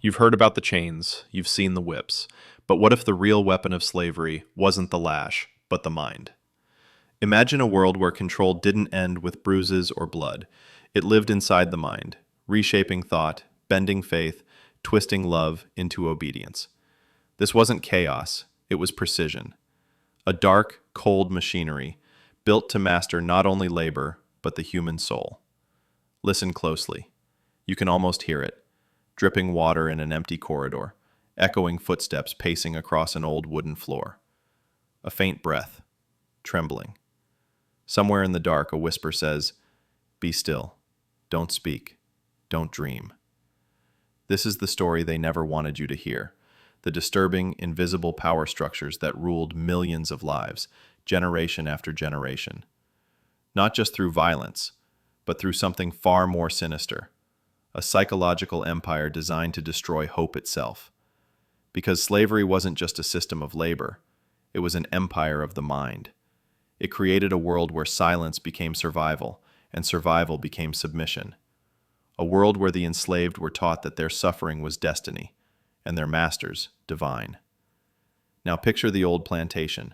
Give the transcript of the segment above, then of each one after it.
You've heard about the chains, you've seen the whips, but what if the real weapon of slavery wasn't the lash, but the mind? Imagine a world where control didn't end with bruises or blood. It lived inside the mind, reshaping thought, bending faith, twisting love into obedience. This wasn't chaos, it was precision. A dark, cold machinery, built to master not only labor, but the human soul. Listen closely. You can almost hear it, dripping water in an empty corridor, echoing footsteps pacing across an old wooden floor. A faint breath, trembling. Somewhere in the dark, a whisper says, "Be still. Don't speak. Don't dream." This is the story they never wanted you to hear. The disturbing, invisible power structures that ruled millions of lives, generation after generation. Not just through violence, but through something far more sinister. A psychological empire designed to destroy hope itself. Because slavery wasn't just a system of labor, it was an empire of the mind. It created a world where silence became survival, and survival became submission. A world where the enslaved were taught that their suffering was destiny, and their masters divine. Now picture the old plantation.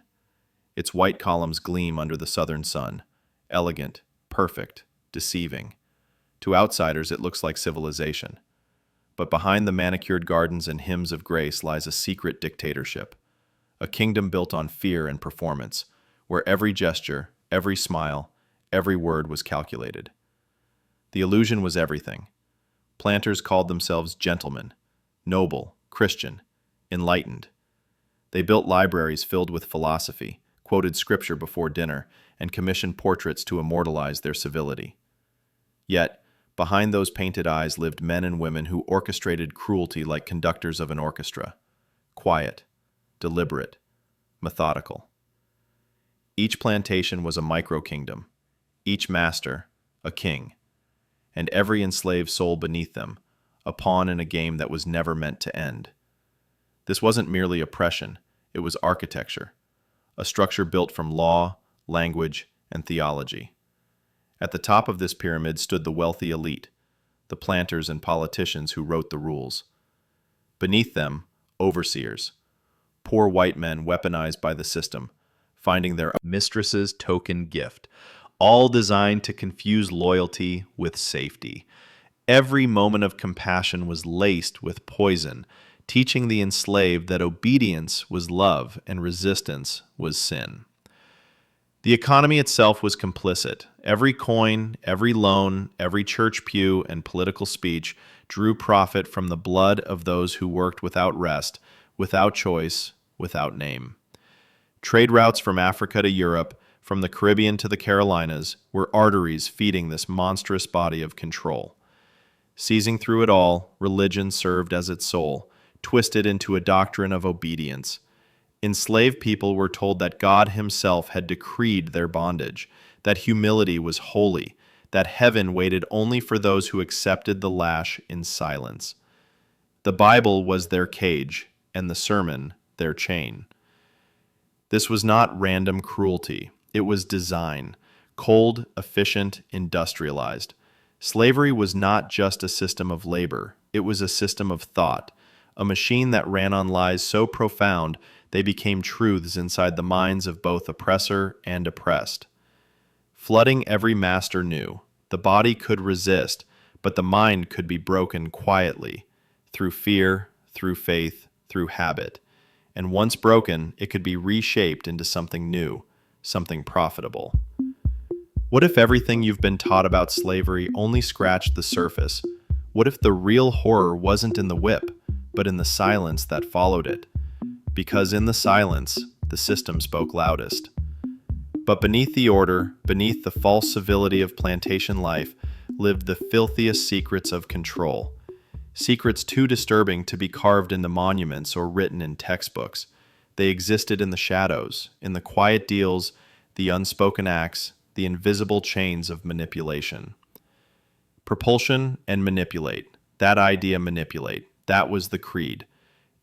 Its white columns gleam under the southern sun, elegant, perfect, deceiving. To outsiders, it looks like civilization. But behind the manicured gardens and hymns of grace lies a secret dictatorship, a kingdom built on fear and performance, where every gesture, every smile, every word was calculated. The illusion was everything. Planters called themselves gentlemen, noble, Christian, enlightened. They built libraries filled with philosophy, quoted scripture before dinner, and commissioned portraits to immortalize their civility. Yet, behind those painted eyes lived men and women who orchestrated cruelty like conductors of an orchestra. Quiet, deliberate, methodical. Each plantation was a micro-kingdom, each master a king, and every enslaved soul beneath them, a pawn in a game that was never meant to end. This wasn't merely oppression, it was architecture, a structure built from law, language, and theology. At the top of this pyramid stood the wealthy elite, the planters and politicians who wrote the rules. Beneath them, overseers, poor white men weaponized by the system, finding their mistress's token gift, all designed to confuse loyalty with safety. Every moment of compassion was laced with poison, teaching the enslaved that obedience was love and resistance was sin. The economy itself was complicit. Every coin, every loan, every church pew, and political speech drew profit from the blood of those who worked without rest, without choice, without name. Trade routes from Africa to Europe, from the Caribbean to the Carolinas, were arteries feeding this monstrous body of control. Seizing through it all, religion served as its soul, twisted into a doctrine of obedience. Enslaved people were told that God Himself had decreed their bondage, that humility was holy, that heaven waited only for those who accepted the lash in silence. The Bible was their cage, and the sermon their chain. This was not random cruelty. It was design, cold, efficient, industrialized. Slavery was not just a system of labor. It was a system of thought, a machine that ran on lies so profound they became truths inside the minds of both oppressor and oppressed. Flooding every master knew, the body could resist, but the mind could be broken quietly, through fear, through faith, through habit. And once broken, it could be reshaped into something new, something profitable. What if everything you've been taught about slavery only scratched the surface? What if the real horror wasn't in the whip, but in the silence that followed it? Because in the silence, the system spoke loudest. But beneath the order, beneath the false civility of plantation life, lived the filthiest secrets of control. Secrets too disturbing to be carved into monuments or written in textbooks. They existed in the shadows, in the quiet deals, the unspoken acts, the invisible chains of manipulation. Propulsion and manipulate. That idea, manipulate. That was the creed.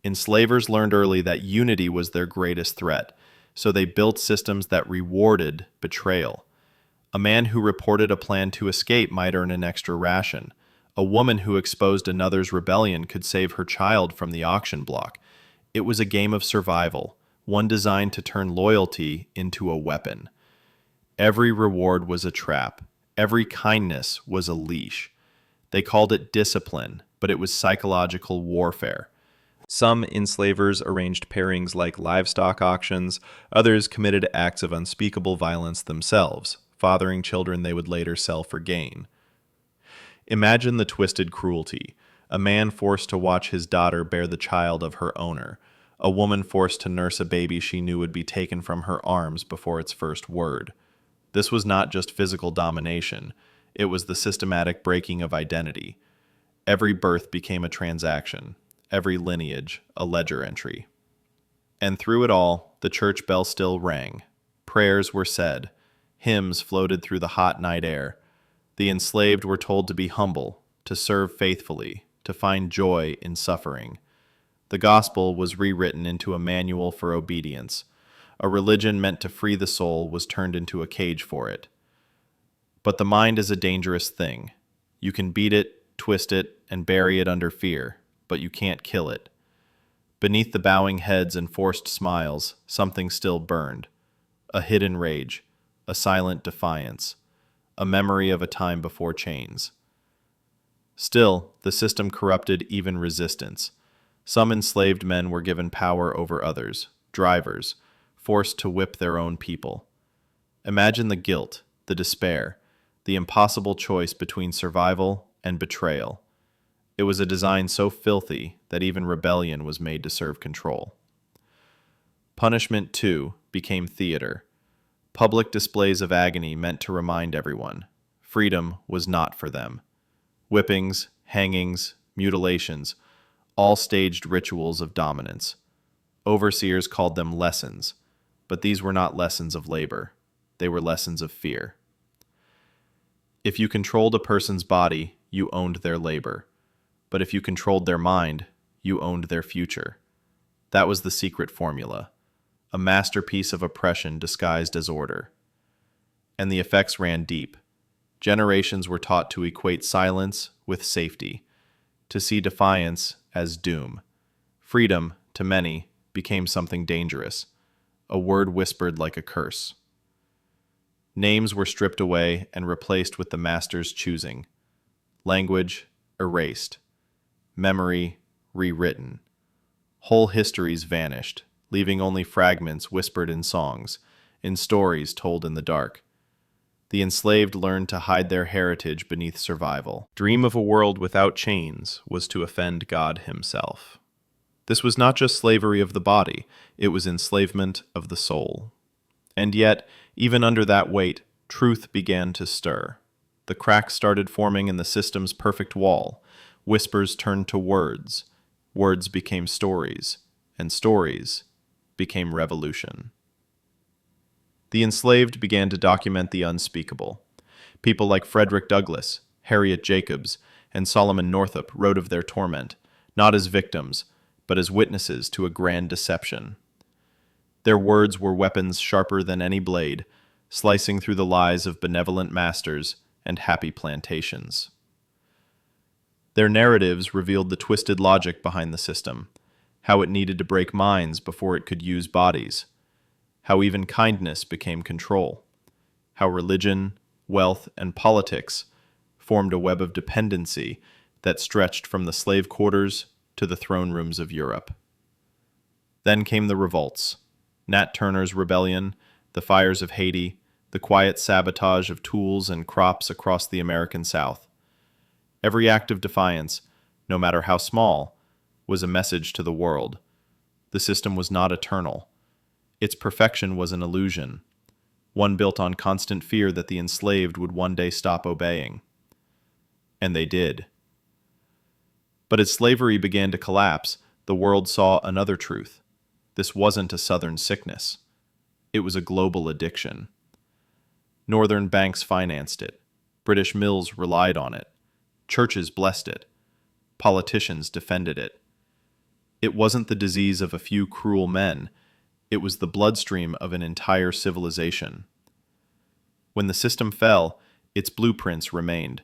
Enslavers learned early that unity was their greatest threat, so they built systems that rewarded betrayal. A man who reported a plan to escape might earn an extra ration. A woman who exposed another's rebellion could save her child from the auction block. It was a game of survival, one designed to turn loyalty into a weapon. Every reward was a trap. Every kindness was a leash. They called it discipline, but it was psychological warfare. Some enslavers arranged pairings like livestock auctions, others committed acts of unspeakable violence themselves, fathering children they would later sell for gain. Imagine the twisted cruelty: a man forced to watch his daughter bear the child of her owner, a woman forced to nurse a baby she knew would be taken from her arms before its first word. This was not just physical domination, it was the systematic breaking of identity. Every birth became a transaction, every lineage a ledger entry. And through it all, the church bell still rang. Prayers were said. Hymns floated through the hot night air. The enslaved were told to be humble, to serve faithfully, to find joy in suffering. The gospel was rewritten into a manual for obedience. A religion meant to free the soul was turned into a cage for it. But the mind is a dangerous thing. You can beat it, twist it, and bury it under fear, but you can't kill it. Beneath the bowing heads and forced smiles, something still burned. A hidden rage, a silent defiance, a memory of a time before chains. Still, the system corrupted even resistance. Some enslaved men were given power over others, drivers, forced to whip their own people. Imagine the guilt, the despair, the impossible choice between survival and betrayal. It was a design so filthy that even rebellion was made to serve control. Punishment, too, became theater. Public displays of agony meant to remind everyone freedom was not for them. Whippings, hangings, mutilations, all staged rituals of dominance. Overseers called them lessons, but these were not lessons of labor. They were lessons of fear. If you controlled a person's body, you owned their labor. But if you controlled their mind, you owned their future. That was the secret formula, a masterpiece of oppression disguised as order. And the effects ran deep. Generations were taught to equate silence with safety, to see defiance as doom. Freedom, to many, became something dangerous, a word whispered like a curse. Names were stripped away and replaced with the master's choosing. Language erased. Memory rewritten. Whole histories vanished, leaving only fragments whispered in songs, in stories told in the dark. The enslaved learned to hide their heritage beneath survival. Dream of a world without chains was to offend God himself. This was not just slavery of the body, it was enslavement of the soul. And yet, even under that weight, truth began to stir. The cracks started forming in the system's perfect wall. Whispers turned to words. Words became stories, and stories became revolution. The enslaved began to document the unspeakable. People like Frederick Douglass, Harriet Jacobs, and Solomon Northup wrote of their torment, not as victims, but as witnesses to a grand deception. Their words were weapons sharper than any blade, slicing through the lies of benevolent masters and happy plantations. Their narratives revealed the twisted logic behind the system, how it needed to break minds before it could use bodies, how even kindness became control, how religion, wealth, and politics formed a web of dependency that stretched from the slave quarters to the throne rooms of Europe. Then came the revolts, Nat Turner's rebellion, the fires of Haiti, the quiet sabotage of tools and crops across the American South. Every act of defiance, no matter how small, was a message to the world. The system was not eternal. Its perfection was an illusion, one built on constant fear that the enslaved would one day stop obeying. And they did. But as slavery began to collapse, the world saw another truth. This wasn't a Southern sickness. It was a global addiction. Northern banks financed it. British mills relied on it. Churches blessed it. Politicians defended it. It wasn't the disease of a few cruel men. It was the bloodstream of an entire civilization. When the system fell, its blueprints remained.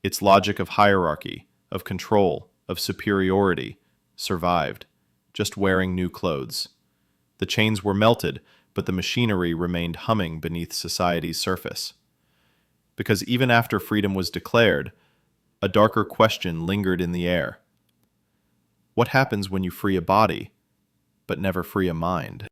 Its logic of hierarchy, of control, of superiority, survived, just wearing new clothes. The chains were melted, but the machinery remained humming beneath society's surface. Because even after freedom was declared, a darker question lingered in the air. What happens when you free a body, but never free a mind?